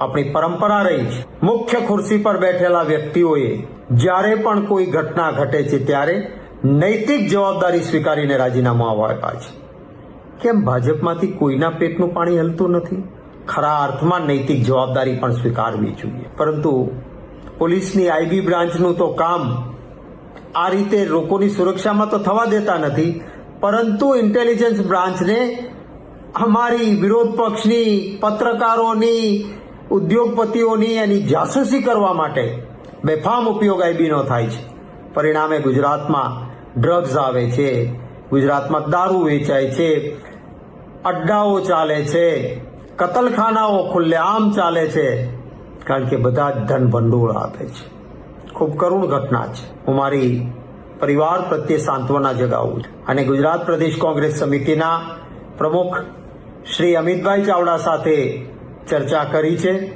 આપણી પરંપરા રહી છે, મુખ્ય ખુરશી પર બેઠેલા વ્યક્તિઓએ જ્યારે પણ કોઈ ઘટના ઘટે છે ત્યારે નૈતિક જવાબદારી સ્વીકારીને રાજીનામું આપ્યા છે. કેમ ભાજપમાંથી કોઈના પેટનું પાણી હલતું નથી? ખરા અર્થમાં નૈતિક જવાબદારી પણ સ્વીકારવી જોઈએ. પરંતુ પોલીસની આઈબી બ્રાન્ચનું તો કામ આ રીતે લોકોની સુરક્ષામાં તો થવા દેતા નથી, પરંતુ ઇન્ટેલિજન્સ બ્રાન્ચને અમારી વિરોધ પક્ષની, પત્રકારોની, ઉદ્યોગપતિઓની એની જાસૂસી કરવા માટે બેફામ ઉપયોગ આઈબીનો થાય છે. પરિણામે ગુજરાતમાં ડ્રગ્સ આવે છે, ગુજરાતમાં દારૂ વેચાય છે, અડ્ડાઓ ચાલે છે, કતલખાનાઓ ખુલ્લેઆમ ચાલે છે, કારણ કે બધા જ ધન ભંડોળ આપે છે. ખૂબ કરુણ ઘટના છે. હું મારી પરિવાર પ્રત્યે સાંત્વના જગાવું છું અને ગુજરાત પ્રદેશ કોંગ્રેસ સમિતિના પ્રમુખ શ્રી અમિતભાઈ ચાવડા સાથે ચર્ચા કરી છે.